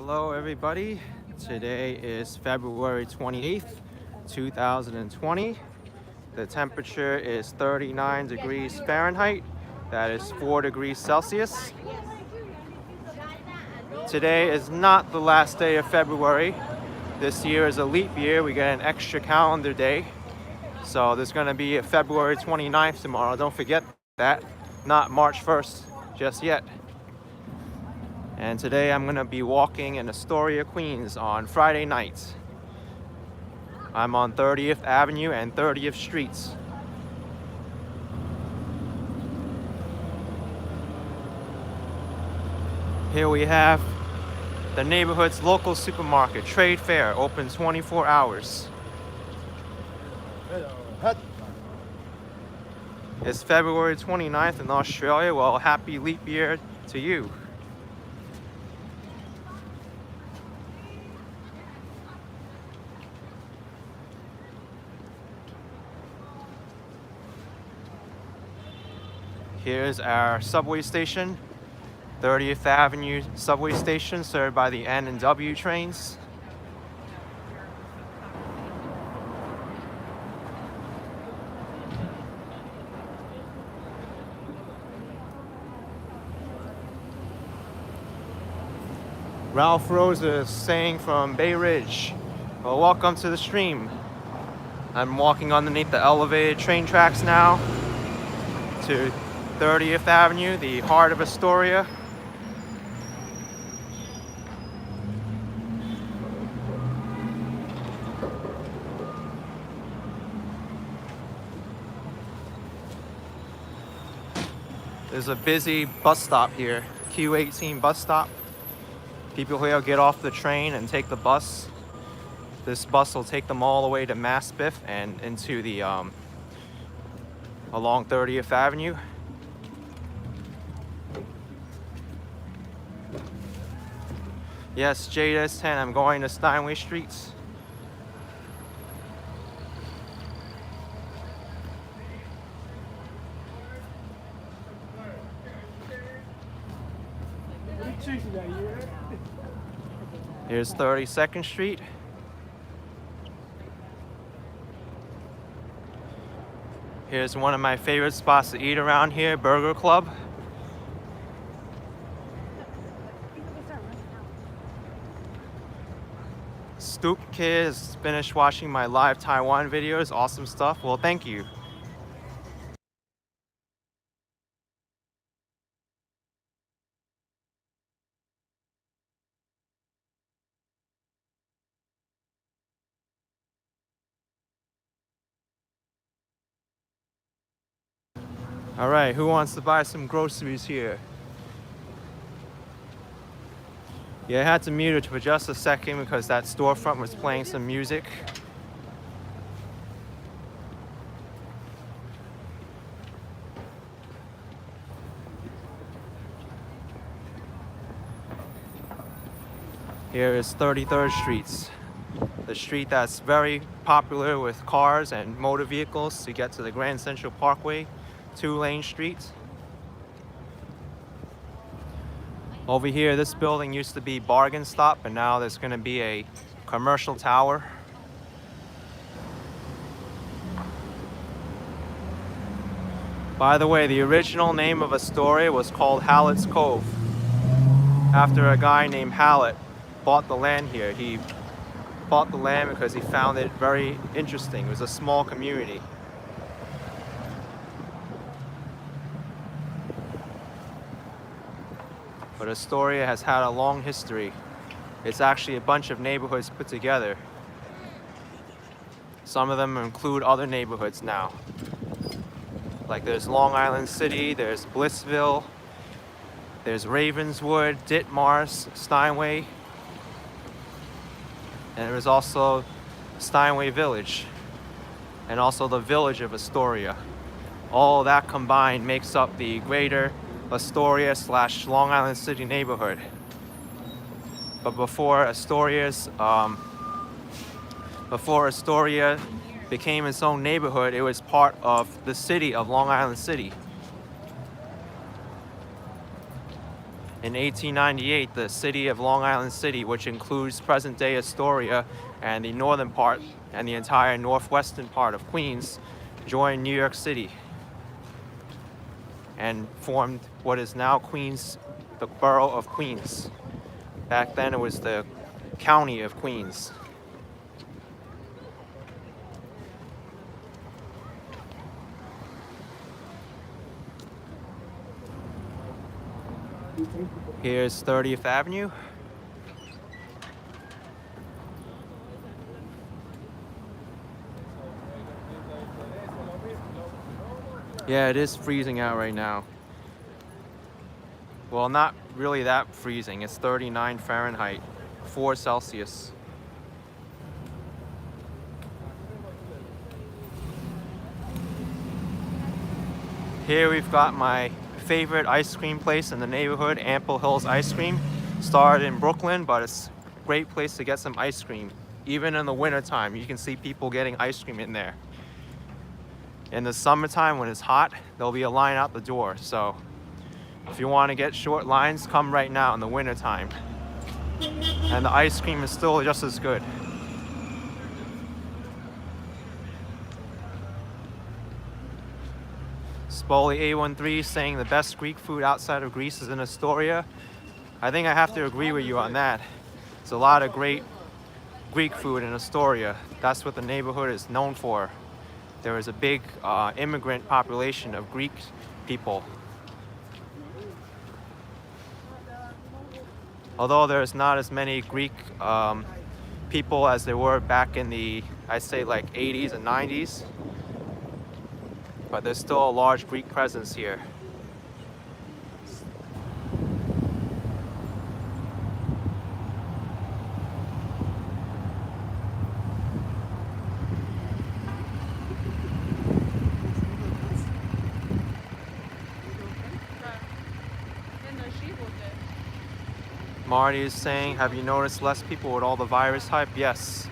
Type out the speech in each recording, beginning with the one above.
Hello everybody, today is February 28th, 2020. The temperature is 39 degrees Fahrenheit, that is 4 degrees Celsius. Today is not the last day of February. This year is a leap year, we get an extra calendar day. So there's going to be a February 29th tomorrow, don't forget that, not March 1st just yet. And today I'm going to be walking in Astoria, Queens on Friday nights. I'm on 30th Avenue and 30th Streets. Here we have the neighborhood's local supermarket, Trade Fair, open 24 hours. It's February 29th in Australia. Well, happy leap year to you. Here's our subway station, 30th Avenue subway station, served by the N and W trains. Ralph Rosa saying from Bay Ridge, well, welcome to the stream. I'm walking underneath the elevated train tracks now to 30th Avenue, the heart of Astoria. There's a busy bus stop here, Q18 bus stop. People here get off the train and take the bus. This bus will take them all the way to Maspeth and into the along 30th Avenue. Yes, JS10, I'm going to Steinway Streets. Here's 32nd Street. Here's one of my favorite spots to eat around here, Burger Club. Stoop Kid has finished watching my live Taiwan videos. Awesome stuff. Well, thank you. All right, who wants to buy some groceries here? Yeah, I had to mute it for just a second because that storefront was playing some music. Here is 33rd Street, the street that's very popular with cars and motor vehicles to get to the Grand Central Parkway, 2-lane streets. Over here, this building used to be Bargain Stop, and now there's going to be a commercial tower. By the way, the original name of Astoria was called Hallett's Cove, after a guy named Hallett bought the land here. He bought the land because he found it very interesting. It was a small community. But Astoria has had a long history. It's actually a bunch of neighborhoods put together. Some of them include other neighborhoods now. Like there's Long Island City, there's Blissville, there's Ravenswood, Ditmars, Steinway. And there's also Steinway Village, and also the village of Astoria. All that combined makes up the greater Astoria / Long Island City neighborhood. But before Astoria became its own neighborhood, it was part of the city of Long Island City. In 1898, the city of Long Island City, which includes present-day Astoria and the northern part and the entire northwestern part of Queens, joined New York City and formed what is now Queens, the borough of Queens. Back then it was the county of Queens. Here's 30th Avenue. Yeah, it is freezing out right now. Well, not really that freezing. It's 39 Fahrenheit, 4 Celsius. Here we've got my favorite ice cream place in the neighborhood, Ample Hills Ice Cream. Started in Brooklyn, but it's a great place to get some ice cream. Even in the wintertime, you can see people getting ice cream in there. In the summertime, when it's hot, there'll be a line out the door. So if you want to get short lines, come right now in the wintertime. And the ice cream is still just as good. Spoli A13 saying the best Greek food outside of Greece is in Astoria. I think I have to agree with you on that. There's a lot of great Greek food in Astoria. That's what the neighborhood is known for. There is a big immigrant population of Greek people. Although there's not as many Greek people as there were back in the, I'd say like 80s and 90s. But there's still a large Greek presence here. Marty is saying, have you noticed less people with all the virus hype? Yes,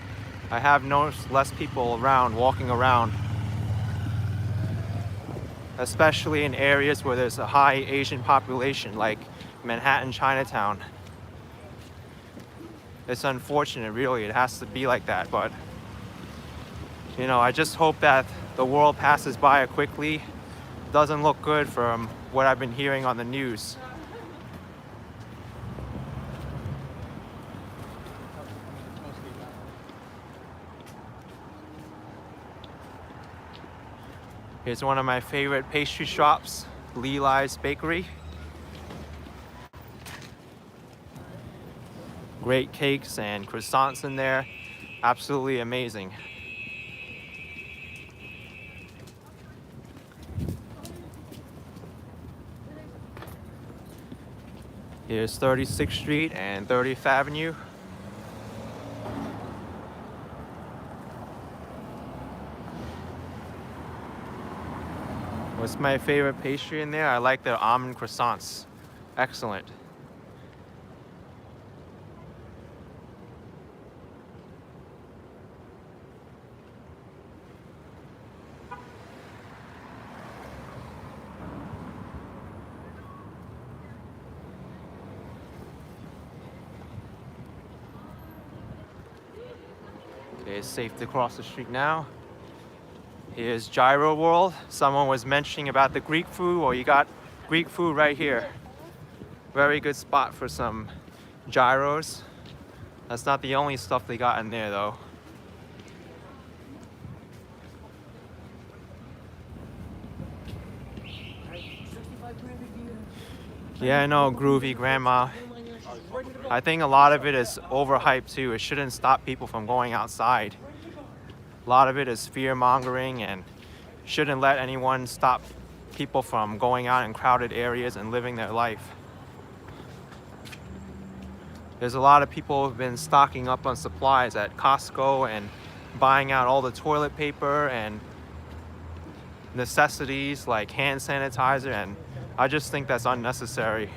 I have noticed less people around, walking around. Especially in areas where there's a high Asian population, like Manhattan, Chinatown. It's unfortunate, really. It has to be like that, but you know, I just hope that the world passes by it quickly. Doesn't look good from what I've been hearing on the news. Here's one of my favorite pastry shops, Levi's Bakery. Great cakes and croissants in there. Absolutely amazing. Here's 36th Street and 30th Avenue. What's my favorite pastry in there? I like their almond croissants. Excellent. Okay, it's safe to cross the street now. Here's Gyro World. Someone was mentioning about the Greek food. Well, you got Greek food right here. Very good spot for some gyros. That's not the only stuff they got in there though. Yeah, I know, groovy grandma. I think a lot of it is overhyped too. It shouldn't stop people from going outside. A lot of it is fear-mongering and shouldn't let anyone stop people from going out in crowded areas and living their life. There's a lot of people who've been stocking up on supplies at Costco and buying out all the toilet paper and necessities like hand sanitizer, and I just think that's unnecessary.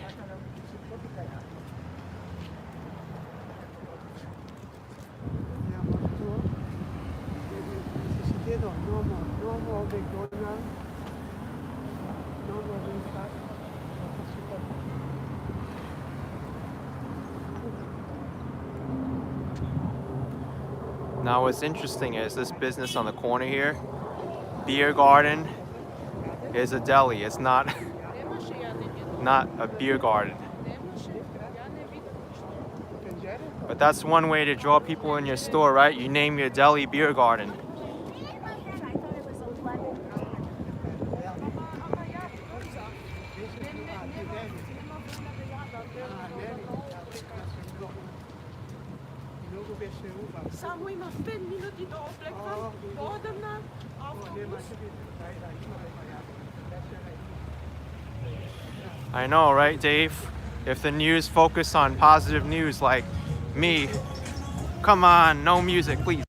Now what's interesting is this business on the corner here, Beer Garden, is a deli. It's not not a beer garden. But that's one way to draw people in your store, right? You name your deli Beer Garden. I know, right, Dave? If the news focused on positive news like me, come on, no music, please.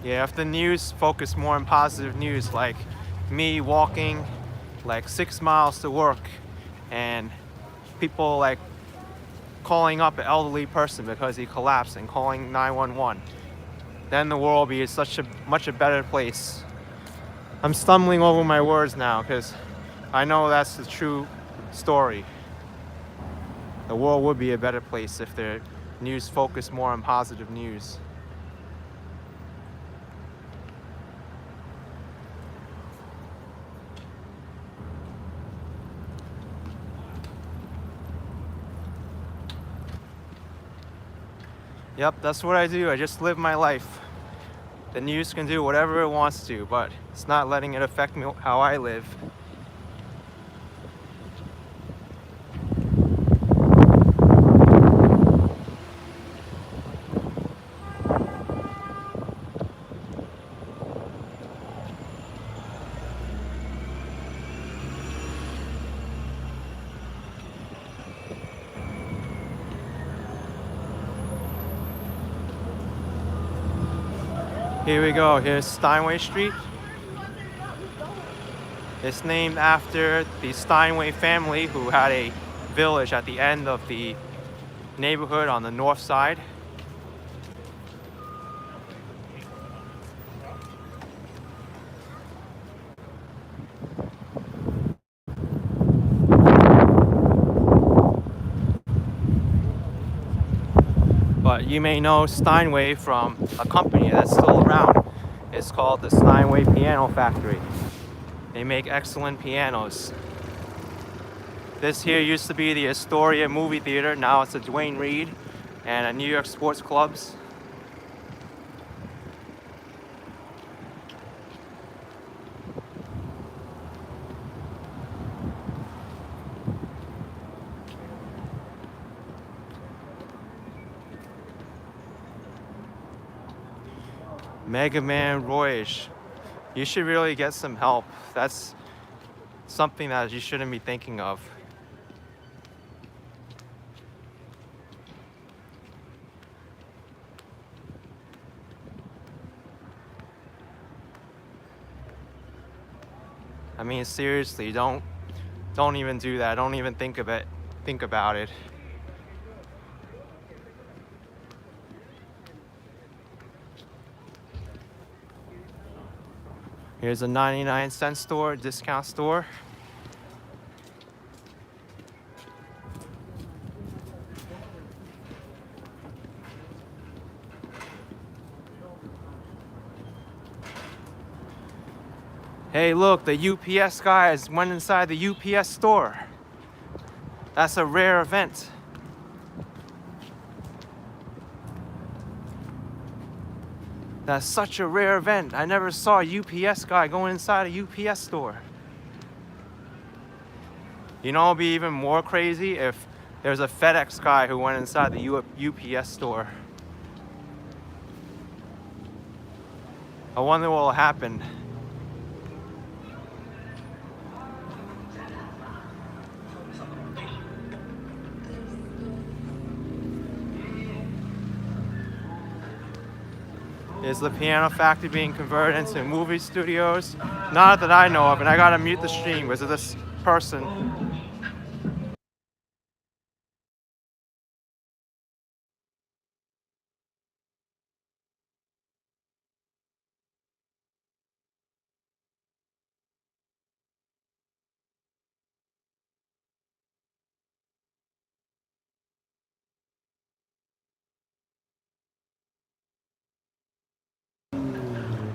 Yeah, if the news focused more on positive news like me walking like 6 miles to work and people like calling up an elderly person because he collapsed and calling 911, then the world will be such a much a better place. I'm stumbling over my words now because I know that's the true story. The world would be a better place if the news focused more on positive news. Yep, that's what I do. I just live my life. The news can do whatever it wants to, but it's not letting it affect me how I live. Here we go. Here's Steinway Street. It's named after the Steinway family who had a village at the end of the neighborhood on the north side. But you may know Steinway from a company that's still around. It's called the Steinway Piano Factory. They make excellent pianos. This here used to be the Astoria movie theater. Now it's a Dwayne Reed and a New York sports clubs. Mega Man Royage. You should really get some help. That's something that you shouldn't be thinking of. I mean, seriously, don't even do that. Don't even think of it. Think about it. Here's a 99-cent store, discount store. Hey, look, the UPS guys went inside the UPS store. That's a rare event. That's such a rare event. I never saw a UPS guy go inside a UPS store. You know, it'd be even more crazy if there's a FedEx guy who went inside the UPS store. I wonder what will happen. Is the piano factory being converted into movie studios? Not that I know of, and I gotta mute the stream because of this person.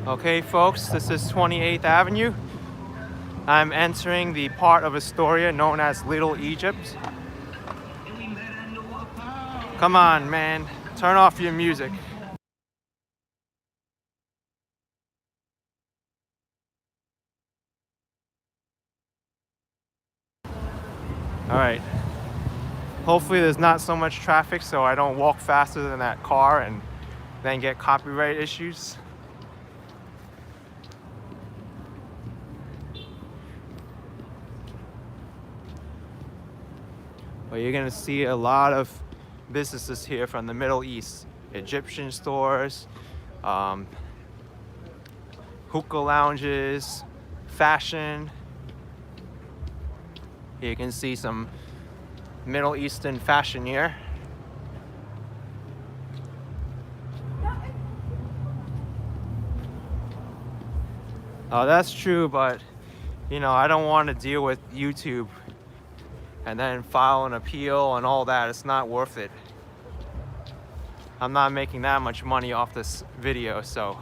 Okay, folks, this is 28th Avenue. I'm entering the part of Astoria known as Little Egypt. Come on, man, turn off your music. All right. Hopefully there's not so much traffic so I don't walk faster than that car and then get copyright issues. But you're gonna see a lot of businesses here from the Middle East. Egyptian stores, hookah lounges, fashion. Here you can see some Middle Eastern fashion here. Oh, that's true, but you know, I don't want to deal with YouTube and then file an appeal and all that. It's not worth it. I'm not making that much money off this video, so.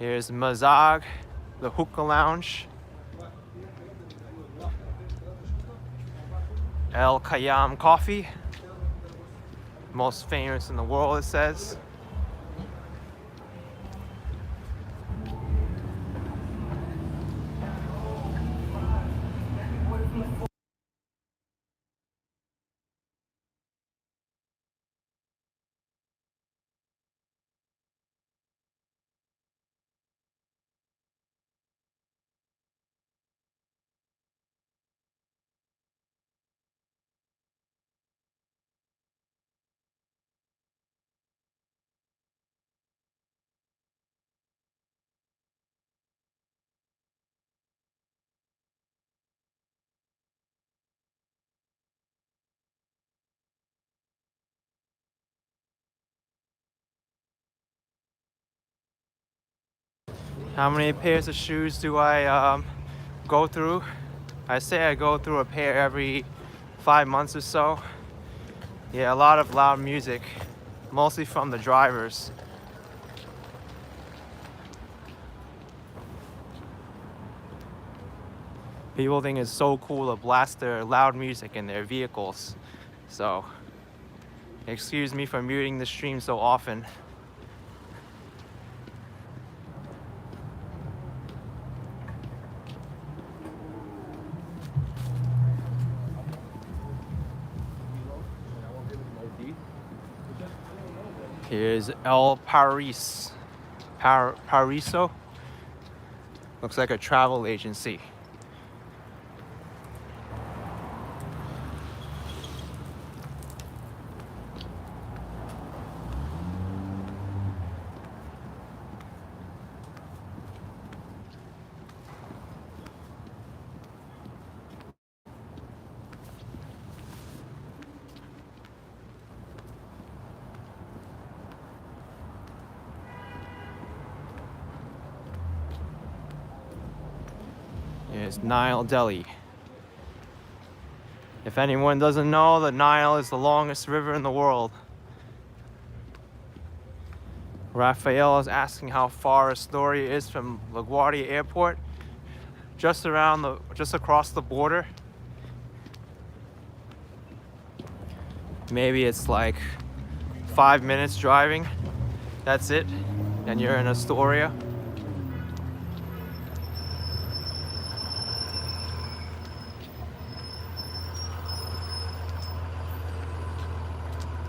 Here's Mazag, the Hookah Lounge. El Khayyam Coffee, most famous in the world, it says. How many pairs of shoes do I go through? I say I go through a pair every 5 months or so. Yeah, a lot of loud music, mostly from the drivers. People think it's so cool to blast their loud music in their vehicles. So, excuse me for muting the stream so often. Here's El Paris. Pariso. Looks like a travel agency. Here's Nile Delhi. If anyone doesn't know, the Nile is the longest river in the world. Raphael is asking how far Astoria is from LaGuardia Airport. Just across the border. Maybe it's like 5 minutes driving. That's it. And you're in Astoria.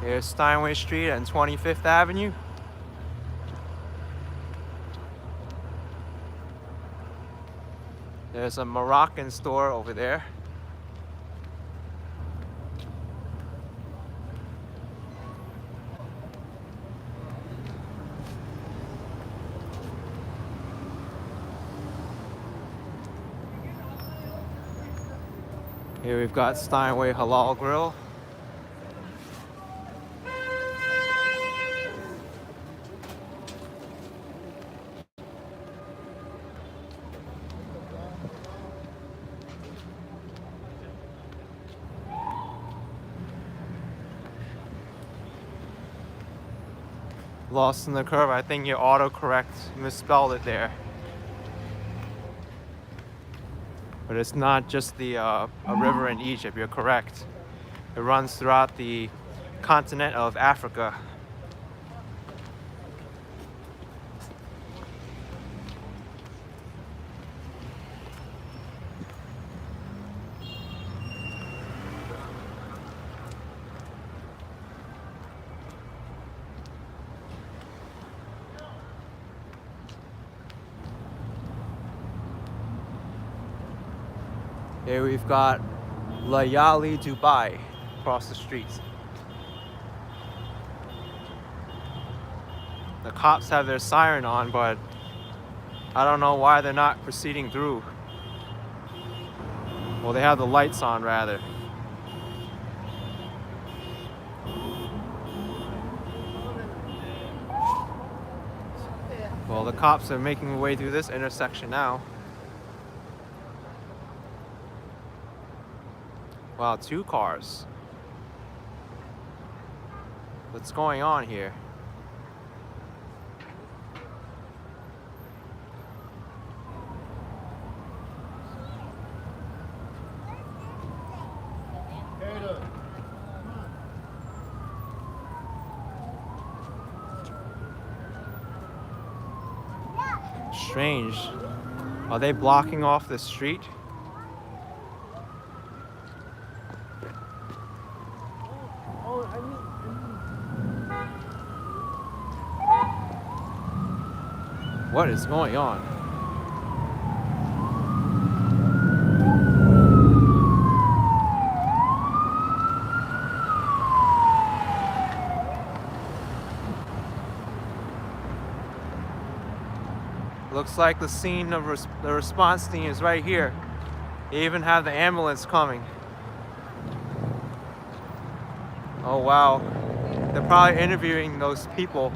Here's Steinway Street and 25th Avenue. There's a Moroccan store over there. Here we've got Steinway Halal Grill. Lost in the curve. I think your autocorrect misspelled it there. But it's not just a river in Egypt. You're correct. It runs throughout the continent of Africa. Here we've got Layali, Dubai, across the street. The cops have their siren on, but I don't know why they're not proceeding through. Well, they have the lights on, rather. Well, the cops are making their way through this intersection now. Wow, 2 cars. What's going on here? Strange. Are they blocking off the street? What is going on? Looks like the scene of the response team is right here. They even have the ambulance coming. Oh wow. They're probably interviewing those people.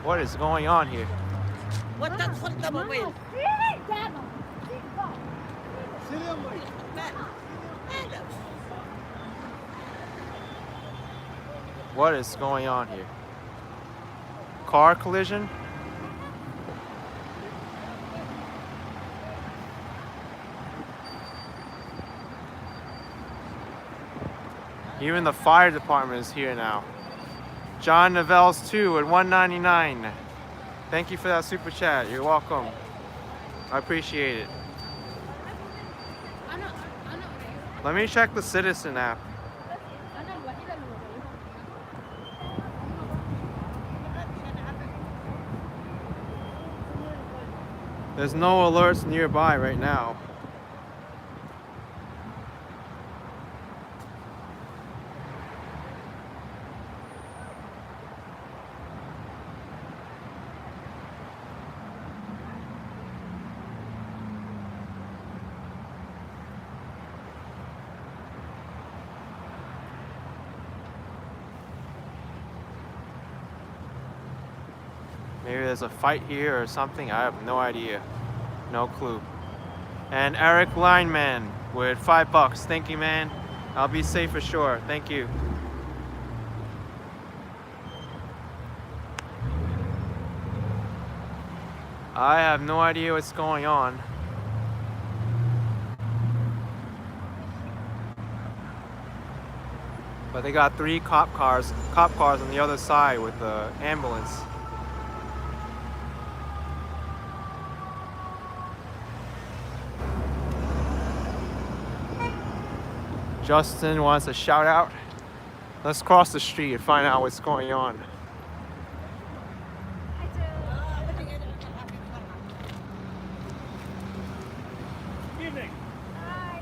What is going on here? What is going on here? Car collision? Even the fire department is here now. John Novell's 2 at $1.99. Thank you for that super chat. You're welcome. I appreciate it. Let me check the Citizen app. There's no alerts nearby right now. Maybe there's a fight here or something. I have no idea. No clue. And Eric Lineman with $5. Thank you, man. I'll be safe for sure. Thank you. I have no idea what's going on. But they got 3 cop cars on the other side with the ambulance. Justin wants a shout out. Let's cross the street and find out what's going on. Evening. Hi.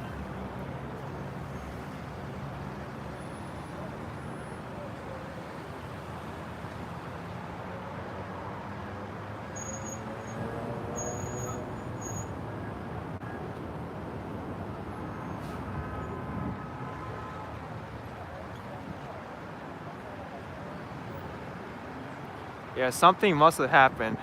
Yeah, something must have happened.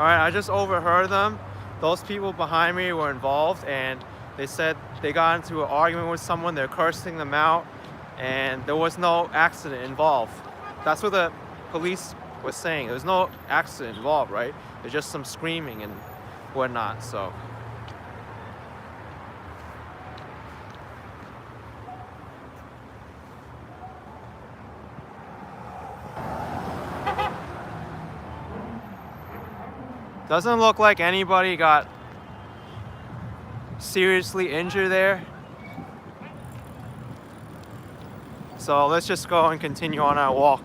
All right, I just overheard them. Those people behind me were involved, and they said they got into an argument with someone. They're cursing them out, and there was no accident involved. That's what the police was saying. There's no accident involved, right? There's just some screaming and whatnot. So. Doesn't look like anybody got seriously injured there. So let's just go and continue on our walk.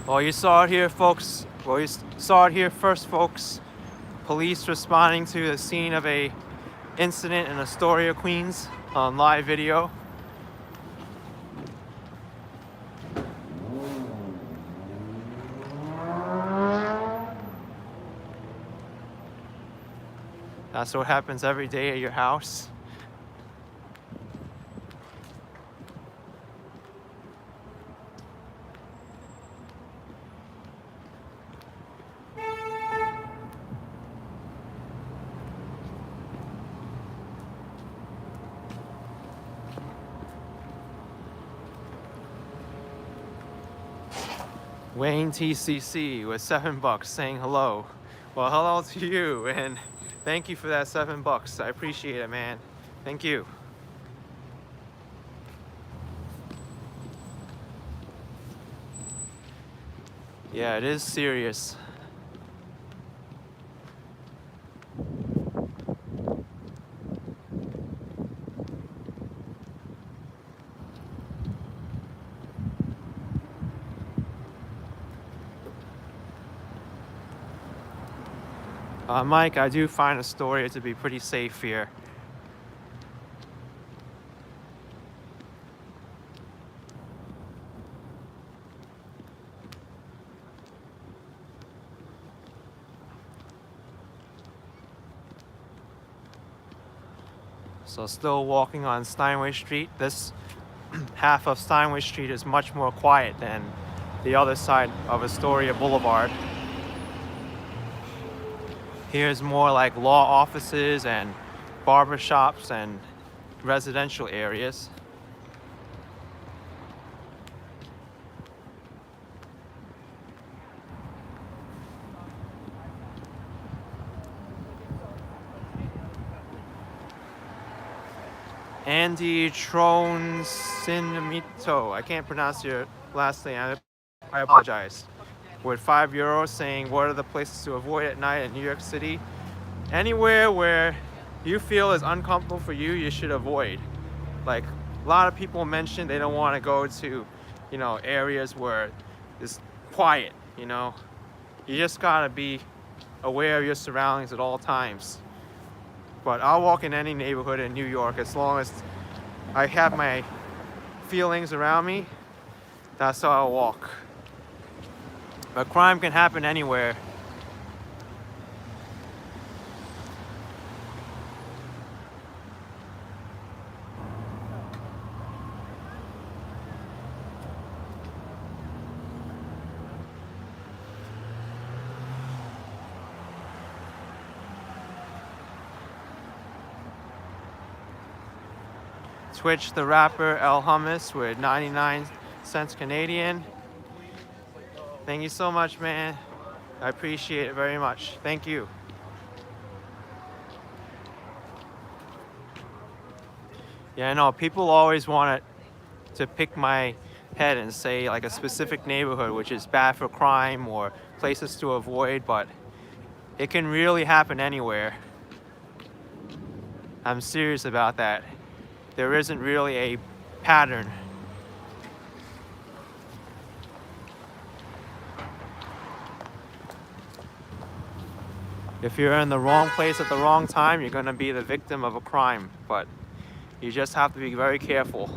Well, you saw it here, folks. Well, you saw it here first, folks. Police responding to the scene of a incident in Astoria, Queens, on live video. That's what happens every day at your house. Wayne TCC with $7 saying hello. Well, hello to you, and thank you for that $7. I appreciate it, man. Thank you. Yeah, it is serious. Mike, I do find Astoria to be pretty safe here. So still walking on Steinway Street. This half of Steinway Street is much more quiet than the other side of Astoria Boulevard. Here's more like law offices and barber shops and residential areas. Andy Tronsinamito. I can't pronounce your last name. I apologize. With €5 saying what are the places to avoid at night in New York City. Anywhere where you feel is uncomfortable for you, you should avoid. Like a lot of people mention they don't want to go to, areas where it's quiet, You just gotta be aware of your surroundings at all times. But I'll walk in any neighborhood in New York as long as I have my feelings around me. That's how I'll walk. But crime can happen anywhere. Twitch the rapper El Hummus with 99 cents Canadian. Thank you so much, man. I appreciate it very much. Thank you. Yeah, I know people always want to pick my head and say like a specific neighborhood which is bad for crime or places to avoid, but it can really happen anywhere. I'm serious about that. There isn't really a pattern. If you're in the wrong place at the wrong time, you're gonna be the victim of a crime. But You just have to be very careful.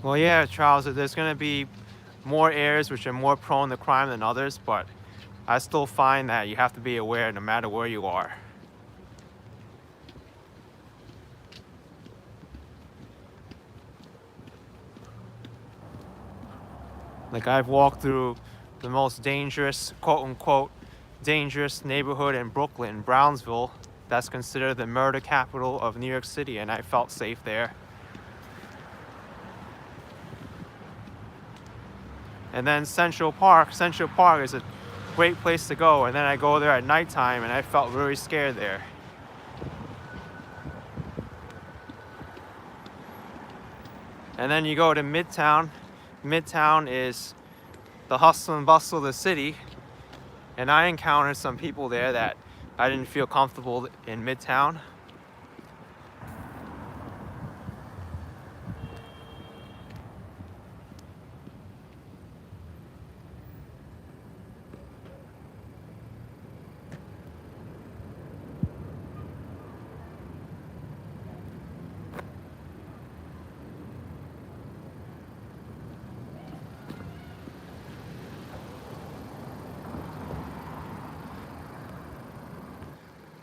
Well, yeah, Charles, there's going to be more areas which are more prone to crime than others, but I still find that you have to be aware no matter where you are. Like, I've walked through the most dangerous, quote unquote, dangerous neighborhood in Brooklyn, Brownsville. That's considered the murder capital of New York City, and I felt safe there. And then Central Park is a great place to go, and then I go there at nighttime and I felt very scared there. And then you go to Midtown. Midtown is the hustle and bustle of the city, and I encountered some people there that I didn't feel comfortable in Midtown.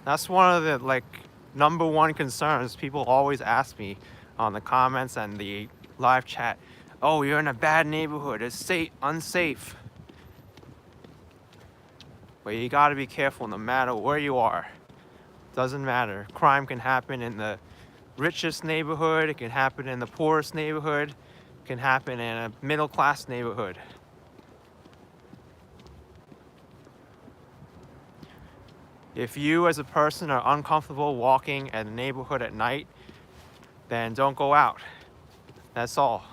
That's one of the number one concerns people always ask me on the comments and the live chat. Oh, you're in a bad neighborhood. It's safe, unsafe. But you gotta be careful no matter where you are. Doesn't matter. Crime can happen in the richest neighborhood. It can happen in the poorest neighborhood. It can happen in a middle class neighborhood. If you as a person are uncomfortable walking in a neighborhood at night, then don't go out. That's all.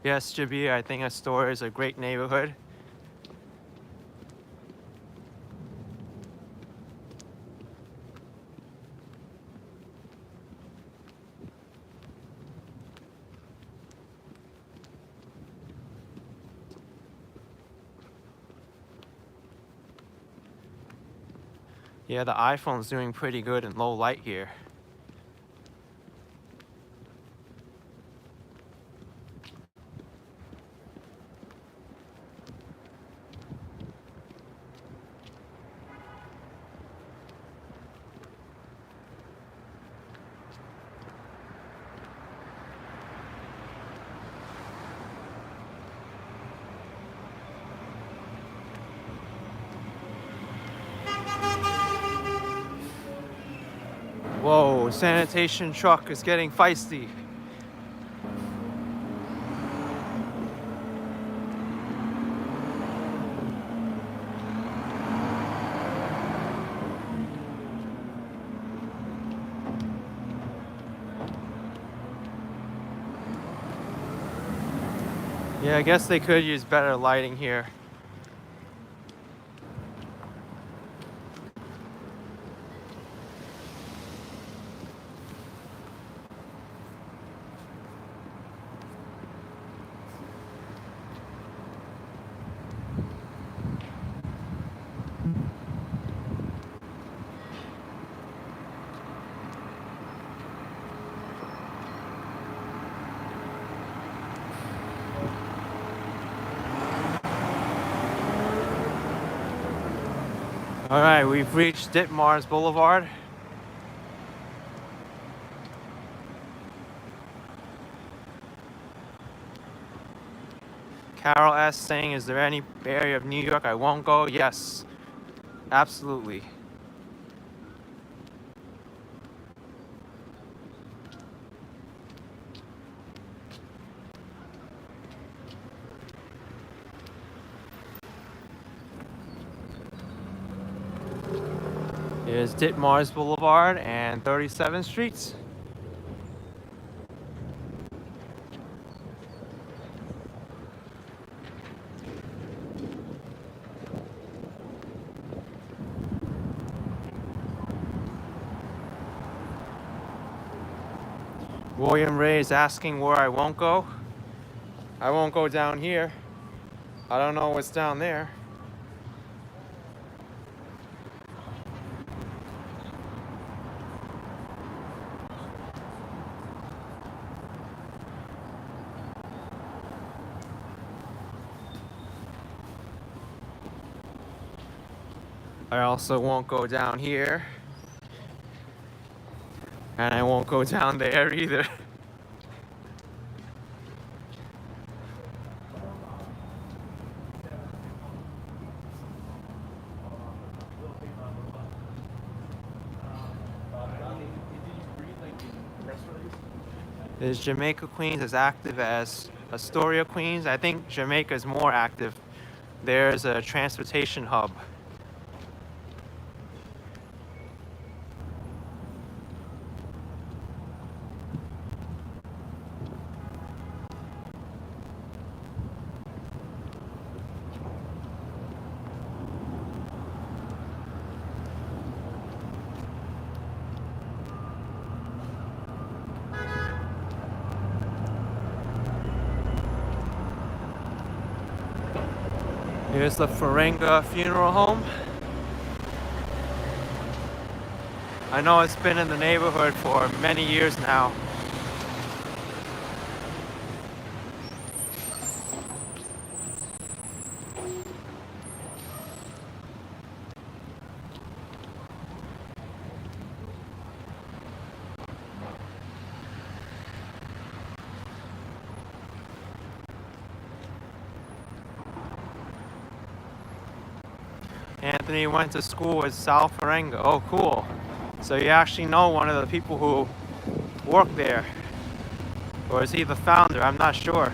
Yes, Jabir, I think Astoria is a great neighborhood. Yeah, the iPhone's doing pretty good in low light here. Whoa, sanitation truck is getting feisty. Yeah, I guess they could use better lighting here. All right, we've reached Ditmars Boulevard. Carol S. saying, is there any area of New York I won't go? Yes, absolutely. Here's Ditmars Boulevard and 37th Streets. William Ray is asking where I won't go. I won't go down here. I don't know what's down there. I also won't go down here. And I won't go down there either. Is Jamaica Queens as active as Astoria Queens? I think Jamaica is more active. There's a transportation hub. Here's the Ferenga Funeral Home. I know it's been in the neighborhood for many years now. Anthony went to school with Sal Ferenga. Oh, cool. So you actually know one of the people who work there. Or is he the founder? I'm not sure.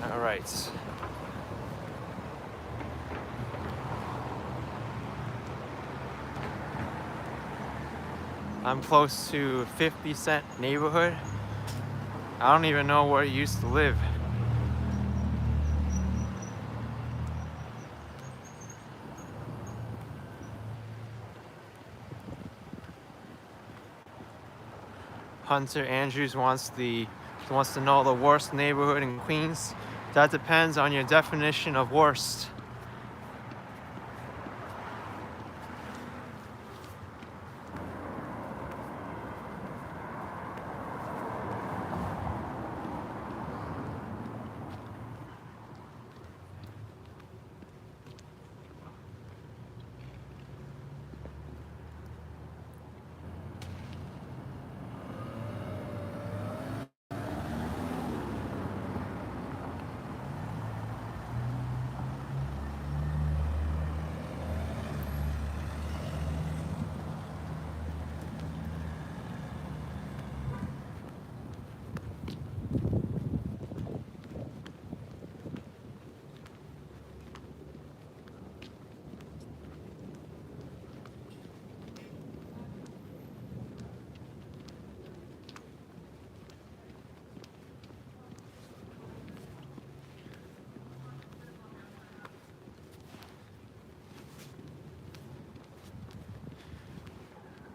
All right. I'm close to 50 Cent neighborhood. I don't even know where he used to live. Hunter Andrews wants to know the worst neighborhood in Queens. That depends on your definition of worst.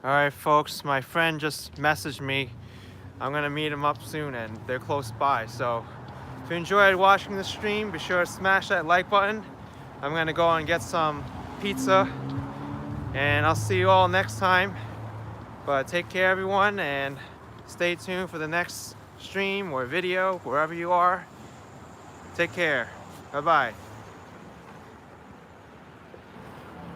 All right, folks, my friend just messaged me. I'm gonna meet him up soon and they're close by, so you enjoyed watching the stream, be sure to smash that like button. I'm gonna go and get some pizza, and I'll see you all next time. But take care, everyone, and stay tuned for the next stream or video, wherever you are. Take care. Bye-bye.